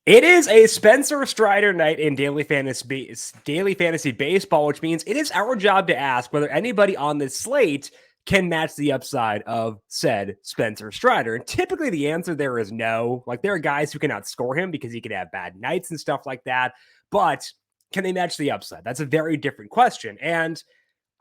It is a Spencer Strider night in daily fantasy baseball, which means it is our job to ask whether anybody on this slate can match the upside of said Spencer Strider. And typically the answer there is no. Like, there are guys who can outscore him because he could have bad nights and stuff like that. But can they match the upside? That's a very different question. And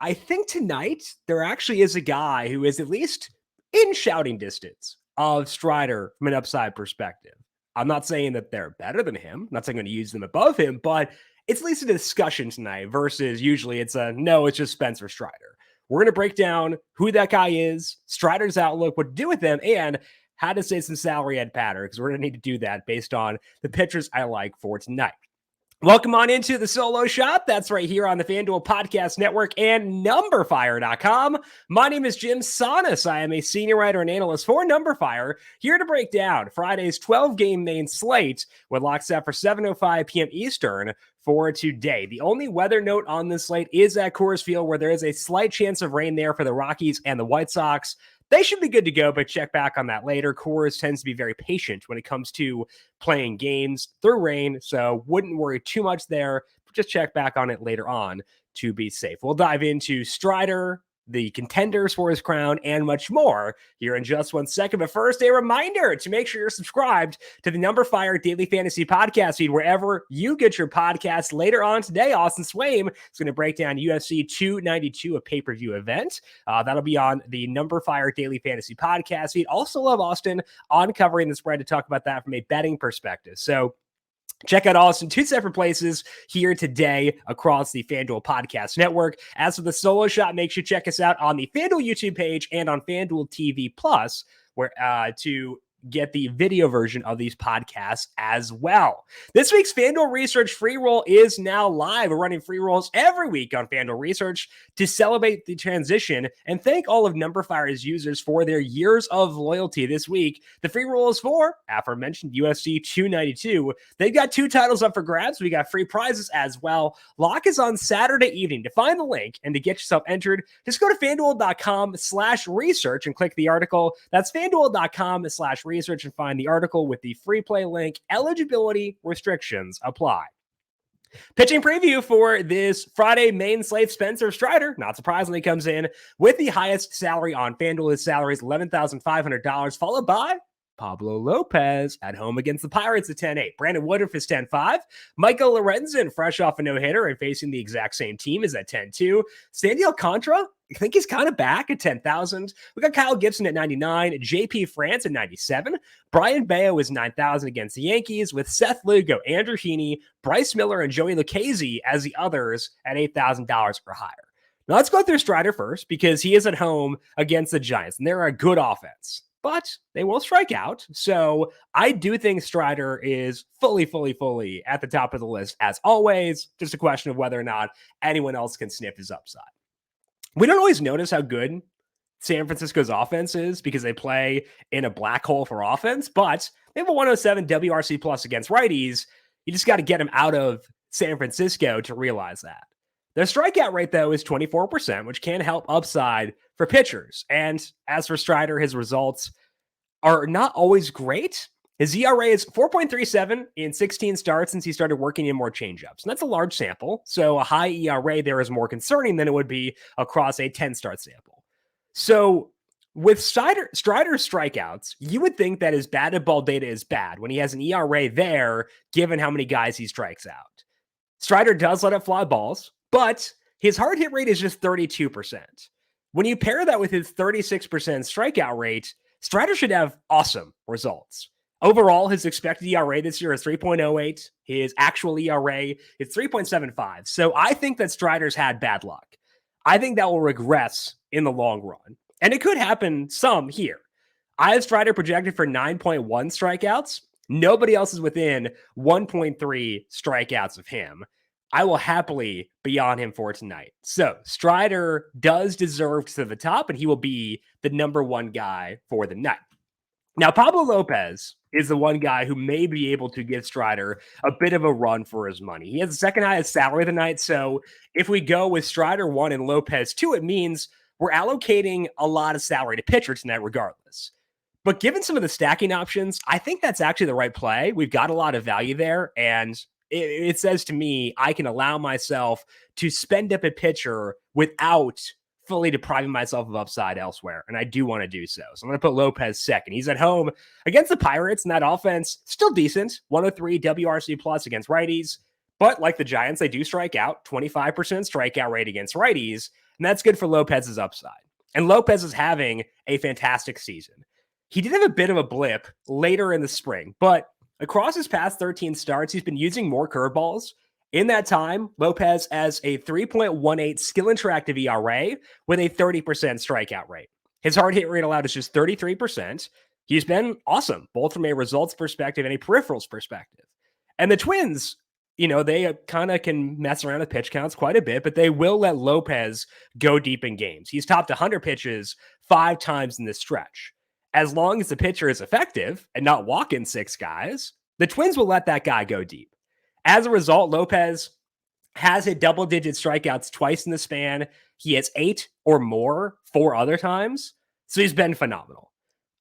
I think tonight there actually is a guy who is at least in shouting distance of Strider from an upside perspective. I'm not saying that they're better than him. I'm not saying I'm going to use them above him, but it's at least a discussion tonight versus usually it's it's just Spencer Strider. We're going to break down who that guy is, Strider's outlook, what to do with them, and how to save some salary at pattern, because we're going to need to do that based on the pitchers I like for tonight. Welcome on into the solo shop. That's right here on the FanDuel Podcast Network and numberfire.com. My name is Jim Sanas. I am a senior writer and analyst for Numberfire, here to break down Friday's 12-game main slate with locks set for 7:05 p.m. Eastern for today. The only weather note on this slate is at Coors Field, where there is a slight chance of rain there for the Rockies and the White Sox. They should be good to go, but check back on that later. Coors tends to be very patient when it comes to playing games through rain, so wouldn't worry too much there. Just check back on it later on to be safe. We'll dive into Strider, the contenders for his crown, and much more here in just 1 second. But first, a reminder to make sure you're subscribed to the Numberfire Daily Fantasy Podcast feed wherever you get your podcasts. Later on today, Austin Swaim is going to break down UFC 292, a pay-per-view event. That'll be on the Numberfire Daily Fantasy Podcast feed. Also love Austin on covering the spread to talk about that from a betting perspective. So check out Austin, two separate places here today across the FanDuel Podcast Network. As for the solo shot, make sure you check us out on the FanDuel YouTube page and on FanDuel TV Plus, where to get the video version of these podcasts as well. This week's FanDuel Research free roll is now live. We're running free rolls every week on FanDuel Research to celebrate the transition and thank all of Numberfire's users for their years of loyalty. This week, the free roll is for aforementioned UFC 292. They've got 2 titles up for grabs. We got free prizes as well. Lock is on Saturday evening. To find the link and to get yourself entered, just go to FanDuel.com/research and click the article. That's FanDuel.com/research and find the article with the free play link. Eligibility restrictions apply. Pitching preview for this Friday main slate, Spencer Strider, not surprisingly, comes in with the highest salary on FanDuel. His salary is $11,500, followed by Pablo Lopez at home against the Pirates at 10-8. Brandon Woodruff is 10-5. Michael Lorenzen, fresh off a no-hitter and facing the exact same team, is at 10-2. Sandy Alcantara, I think he's kind of back at 10,000. We got Kyle Gibson at 99, JP France at 97. Brian Bayo is 9,000 against the Yankees, with Seth Lugo, Andrew Heaney, Bryce Miller, and Joey Lucchesi as the others at $8,000 or higher. Now let's go through Strider first, because he is at home against the Giants, and they're a good offense, but they will strike out. So I do think Strider is fully at the top of the list as always. Just a question of whether or not anyone else can sniff his upside. We don't always notice how good San Francisco's offense is because they play in a black hole for offense, but they have a 107 WRC plus against righties. You just got to get them out of San Francisco to realize that. Their strikeout rate, though, is 24%, which can help upside for pitchers. And as for Strider, his results are not always great. His ERA is 4.37 in 16 starts since he started working in more changeups. And that's a large sample. So a high ERA there is more concerning than it would be across a 10-start sample. So with Strider's strikeouts, you would think that his batted ball data is bad when he has an ERA there, given how many guys he strikes out. Strider does let up fly balls, but his hard hit rate is just 32%. When you pair that with his 36% strikeout rate, Strider should have awesome results. Overall, his expected ERA this year is 3.08. His actual ERA is 3.75. So I think that Strider's had bad luck. I think that will regress in the long run. And it could happen some here. I have Strider projected for 9.1 strikeouts. Nobody else is within 1.3 strikeouts of him. I will happily be on him for tonight. So Strider does deserve to the top, and he will be the number one guy for the night. Now, Pablo Lopez is the one guy who may be able to give Strider a bit of a run for his money. He has the second highest salary of the night. So if we go with Strider 1 and Lopez 2, it means we're allocating a lot of salary to pitchers tonight regardless. But given some of the stacking options, I think that's actually the right play. We've got a lot of value there. And it says to me, I can allow myself to spend up a pitcher without fully depriving myself of upside elsewhere. And I do want to do so. So I'm going to put Lopez second. He's at home against the Pirates, and that offense still decent. 103 WRC plus against righties. But like the Giants, they do strike out, 25% strikeout rate against righties. And that's good for Lopez's upside. And Lopez is having a fantastic season. He did have a bit of a blip later in the spring, but across his past 13 starts, he's been using more curveballs. In that time, Lopez has a 3.18 skill interactive ERA with a 30% strikeout rate. His hard hit rate allowed is just 33%. He's been awesome, both from a results perspective and a peripherals perspective. And the Twins, they kind of can mess around with pitch counts quite a bit, but they will let Lopez go deep in games. He's topped 100 pitches 5 times in this stretch. As long as the pitcher is effective and not walking 6 guys, the Twins will let that guy go deep. As a result, Lopez has hit double-digit strikeouts twice in the span. He has 8 or more 4 other times, so he's been phenomenal.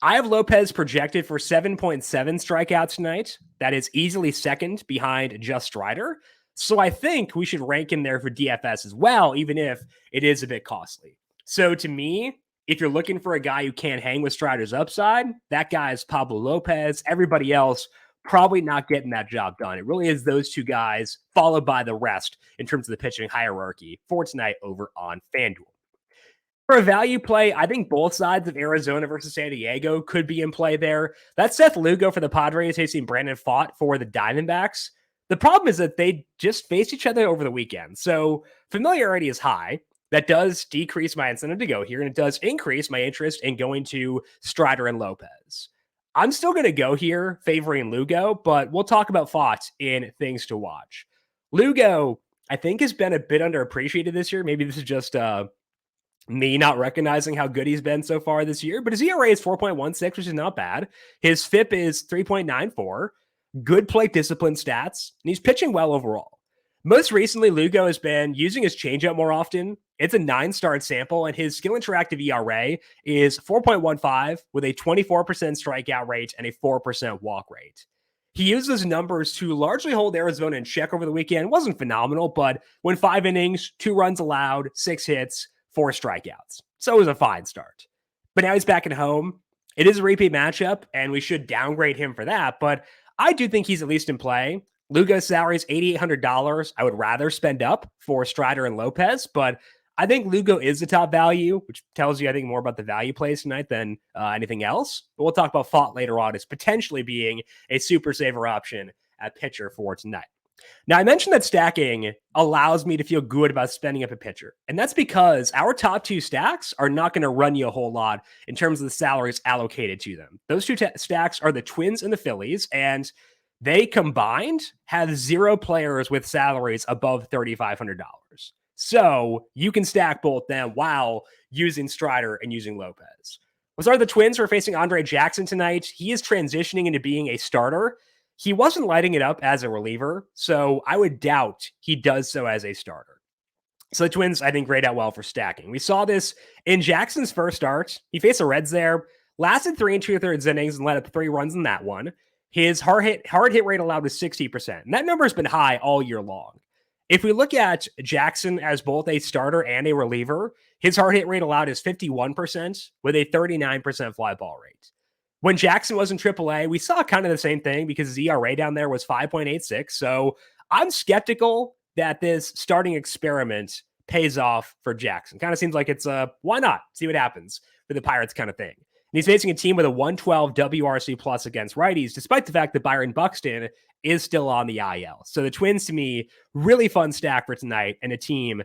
I have Lopez projected for 7.7 strikeouts tonight. That is easily second behind just Strider. So I think we should rank him there for DFS as well, even if it is a bit costly. So to me, if you're looking for a guy who can't hang with Strider's upside, that guy is Pablo Lopez. Everybody else probably not getting that job done. It really is those 2 guys followed by the rest in terms of the pitching hierarchy for tonight over on FanDuel. For a value play, I think both sides of Arizona versus San Diego could be in play there. That's Seth Lugo for the Padres facing Brandon Pfaadt for the Diamondbacks. The problem is that they just faced each other over the weekend, so familiarity is high. That does decrease my incentive to go here, and it does increase my interest in going to Strider and Lopez. I'm still going to go here favoring Lugo, but we'll talk about Pfaadt in things to watch. Lugo, I think, has been a bit underappreciated this year. Maybe this is just me not recognizing how good he's been so far this year, but his ERA is 4.16, which is not bad. His FIP is 3.94, good plate discipline stats, and he's pitching well overall. Most recently, Lugo has been using his changeup more often. It's a 9-start sample, and his skill interactive ERA is 4.15 with a 24% strikeout rate and a 4% walk rate. He used those numbers to largely hold Arizona in check over the weekend. It wasn't phenomenal, but went 5 innings, 2 runs allowed, 6 hits, 4 strikeouts. So it was a fine start. But now he's back at home. It is a repeat matchup, and we should downgrade him for that, but I do think he's at least in play. Lugo's salary is $8,800. I would rather spend up for Strider and Lopez, but I think Lugo is the top value, which tells you, I think, more about the value plays tonight than anything else. But we'll talk about Pfaadt later on as potentially being a super saver option at pitcher for tonight. Now, I mentioned that stacking allows me to feel good about spending up a pitcher, and that's because our top 2 stacks are not going to run you a whole lot in terms of the salaries allocated to them. Those 2 stacks are the Twins and the Phillies, and they combined have 0 players with salaries above $3,500. So you can stack both them while using Strider and using Lopez. We'll start the Twins who are facing Andre Jackson tonight. He is transitioning into being a starter. He wasn't lighting it up as a reliever, so I would doubt he does so as a starter. So the Twins, I think, grade out well for stacking. We saw this in Jackson's first start. He faced the Reds there, lasted 3 2/3 innings and let up 3 runs in that one. His hard hit rate allowed was 60%, and that number has been high all year long. If we look at Jackson as both a starter and a reliever, his hard hit rate allowed is 51% with a 39% fly ball rate. When Jackson was in AAA, we saw kind of the same thing because his ERA down there was 5.86. So I'm skeptical that this starting experiment pays off for Jackson. Kind of seems like it's why not? See what happens for the Pirates kind of thing. And he's facing a team with a 112 WRC plus against righties, despite the fact that Byron Buxton is still on the IL. So the Twins, to me, really fun stack for tonight, and a team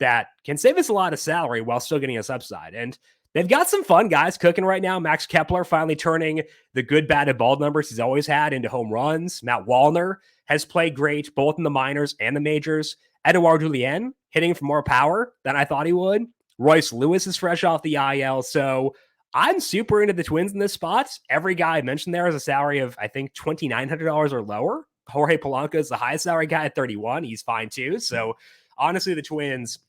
that can save us a lot of salary while still getting us upside. And they've got some fun guys cooking right now. Max Kepler finally turning the good, bad, and bald numbers he's always had into home runs. Matt Wallner has played great, both in the minors and the majors. Edouard Julien hitting for more power than I thought he would. Royce Lewis is fresh off the IL. So I'm super into the Twins in this spot. Every guy I mentioned there has a salary of, I think, $2,900 or lower. Jorge Polanco is the highest salary guy at 31. He's fine too. So honestly, the Twins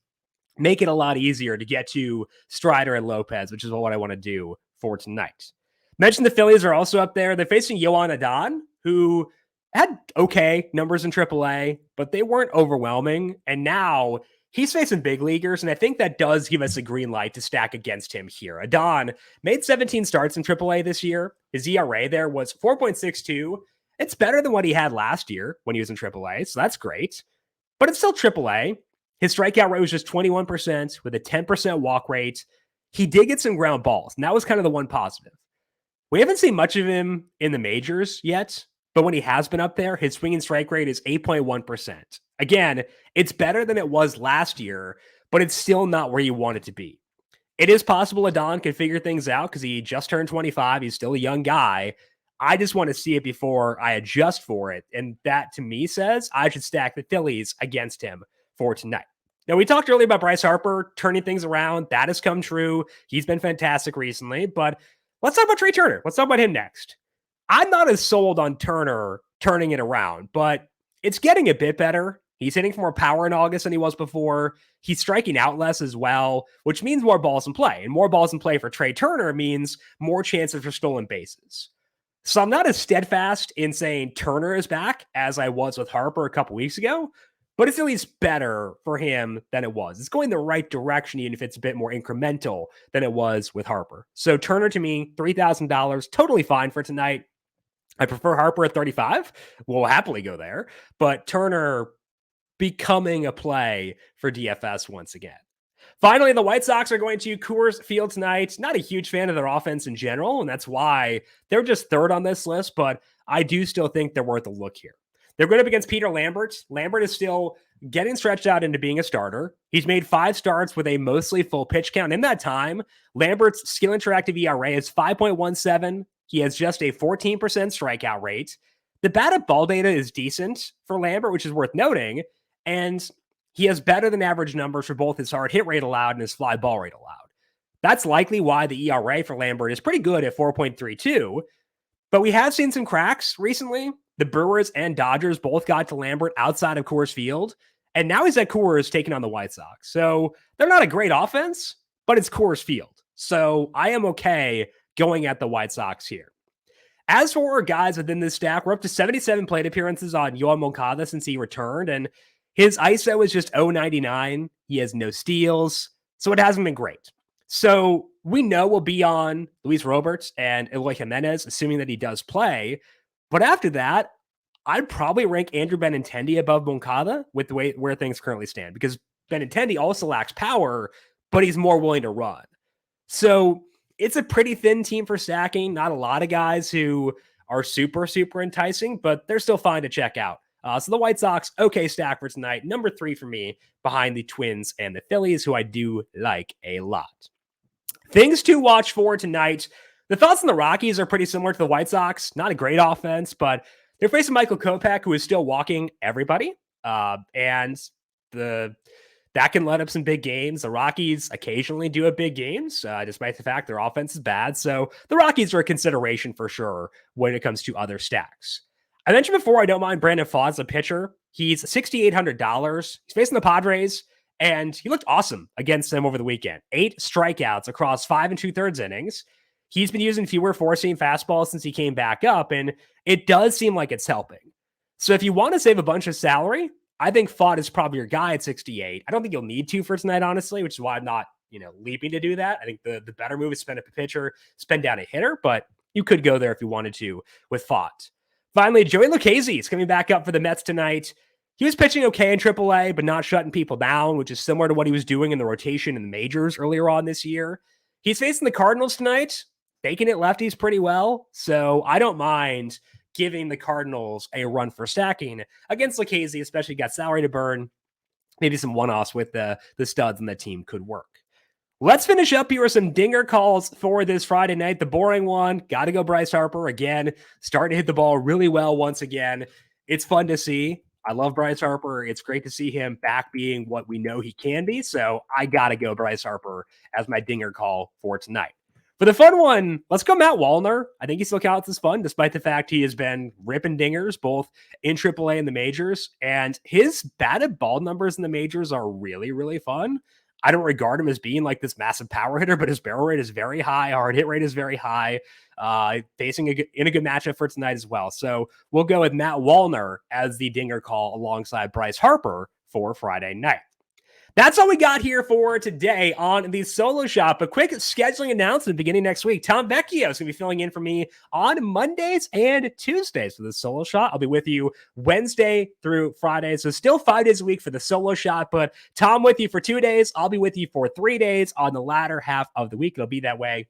make it a lot easier to get to Strider and Lopez, which is what I want to do for tonight. Mentioned the Phillies are also up there. They're facing Yohan Adon, who had okay numbers in AAA, but they weren't overwhelming. And now he's facing big leaguers, and I think that does give us a green light to stack against him here. Adon made 17 starts in AAA this year. His ERA there was 4.62. It's better than what he had last year when he was in AAA, so that's great. But it's still AAA. His strikeout rate was just 21% with a 10% walk rate. He did get some ground balls, and that was kind of the one positive. We haven't seen much of him in the majors yet, but when he has been up there, his swing and strike rate is 8.1%. Again, it's better than it was last year, but it's still not where you want it to be. It is possible Adon can figure things out because he just turned 25. He's still a young guy. I just want to see it before I adjust for it. And that to me says I should stack the Phillies against him for tonight. Now, we talked earlier about Bryce Harper turning things around. That has come true. He's been fantastic recently, but let's talk about Trey Turner. Let's talk about him next. I'm not as sold on Turner turning it around, but it's getting a bit better. He's hitting for more power in August than he was before. He's striking out less as well, which means more balls in play. And more balls in play for Trey Turner means more chances for stolen bases. So I'm not as steadfast in saying Turner is back as I was with Harper a couple weeks ago, but it's at least better for him than it was. It's going the right direction, even if it's a bit more incremental than it was with Harper. So Turner to me, $3,000, totally fine for tonight. I prefer Harper at 35. We'll happily go there, but Turner becoming a play for DFS once again. Finally, the White Sox are going to Coors Field tonight. Not a huge fan of their offense in general, and that's why they're just third on this list, but I do still think they're worth a look here. They're going up against Peter Lambert. Lambert is still getting stretched out into being a starter. He's made 5 starts with a mostly full pitch count. In that time, Lambert's skill interactive ERA is 5.17. He has just a 14% strikeout rate. The batted ball data is decent for Lambert, which is worth noting, and he has better than average numbers for both his hard hit rate allowed and his fly ball rate allowed. That's likely why the ERA for Lambert is pretty good at 4.32, but we have seen some cracks recently. The Brewers and Dodgers both got to Lambert outside of Coors Field, and now he's at Coors taking on the White Sox. So they're not a great offense, but it's Coors Field. So I am okay going at the White Sox here. As for our guys within this stack, we're up to 77 plate appearances on Yoan Moncada since he returned, and his ISO is just 0.99. He has no steals, so it hasn't been great. So we know we'll be on Luis Roberts and Eloy Jimenez, assuming that he does play. But after that, I'd probably rank Andrew Benintendi above Moncada with the way where things currently stand, because Benintendi also lacks power, but he's more willing to run. So it's a pretty thin team for stacking. Not a lot of guys who are super, super enticing, but they're still fine to check out. So the White Sox, okay stack for tonight. Number 3 for me behind the Twins and the Phillies, who I do like a lot. Things to watch for tonight. The thoughts on the Rockies are pretty similar to the White Sox. Not a great offense, but they're facing Michael Kopech, who is still walking everybody. And that can let up some big games. The Rockies occasionally do have big games, despite the fact their offense is bad. So the Rockies are a consideration for sure when it comes to other stacks. I mentioned before, I don't mind Brandon Pfaadt as a pitcher. He's $6,800. He's facing the Padres, and he looked awesome against them over the weekend. 8 strikeouts across 5 2/3 innings. He's been using fewer four-seam fastballs since he came back up, and it does seem like it's helping. So if you want to save a bunch of salary, I think Pfaadt is probably your guy at 68. I don't think you'll need to for tonight, honestly, which is why I'm not, leaping to do that. I think the better move is spend up a pitcher, spend down a hitter, but you could go there if you wanted to with Pfaadt. Finally, Joey Lucchesi is coming back up for the Mets tonight. He was pitching okay in AAA, but not shutting people down, which is similar to what he was doing in the rotation in the majors earlier on this year. He's facing the Cardinals tonight. They can hit lefties pretty well, so I don't mind giving the Cardinals a run for stacking against Lucchesi, especially got salary to burn. Maybe some one-offs with the studs on the team could work. Let's finish up here with some dinger calls for this Friday night. The boring one, got to go Bryce Harper again, starting to hit the ball really well once again. It's fun to see. I love Bryce Harper. It's great to see him back being what we know he can be. So I got to go Bryce Harper as my dinger call for tonight. For the fun one, let's go Matt Wallner. I think he still counts as fun, despite the fact he has been ripping dingers both in AAA and the majors. And his batted ball numbers in the majors are really, really fun. I don't regard him as being like this massive power hitter, but his barrel rate is very high. Hard hit rate is very high. Facing in a good matchup for tonight as well. So we'll go with Matt Wallner as the dinger call alongside Bryce Harper for Friday night. That's all we got here for today on the Solo Shop. A quick scheduling announcement beginning next week. Tom Vecchio is going to be filling in for me on Mondays and Tuesdays for the Solo Shot. I'll be with you Wednesday through Friday. So still 5 days a week for the Solo Shot, but Tom with you for 2 days. I'll be with you for 3 days on the latter half of the week. It'll be that way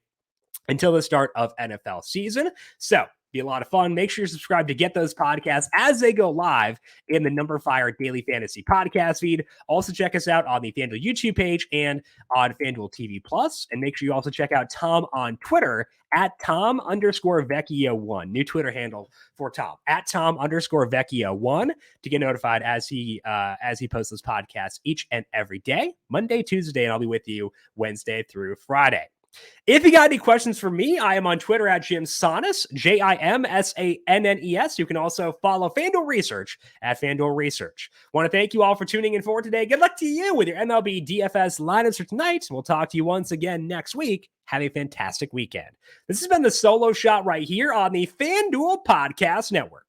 until the start of NFL season. So be a lot of fun. Make sure you're subscribed to get those podcasts as they go live in the Number Fire Daily Fantasy podcast feed. Also check us out on the FanDuel YouTube page and on FanDuel TV Plus. And make sure you also check out Tom on Twitter at Tom_Vecchio1. New Twitter handle for Tom at Tom_Vecchio1 to get notified as he posts those podcasts each and every day, Monday, Tuesday, and I'll be with you Wednesday through Friday. If you got any questions for me, I am on Twitter at Jim Sannes, JIMSANNES. You can also follow FanDuel Research at FanDuel Research. Want to thank you all for tuning in for today. Good luck to you with your MLB DFS lineups for tonight. We'll talk to you once again next week. Have a fantastic weekend. This has been the Solo Shot right here on the FanDuel Podcast Network.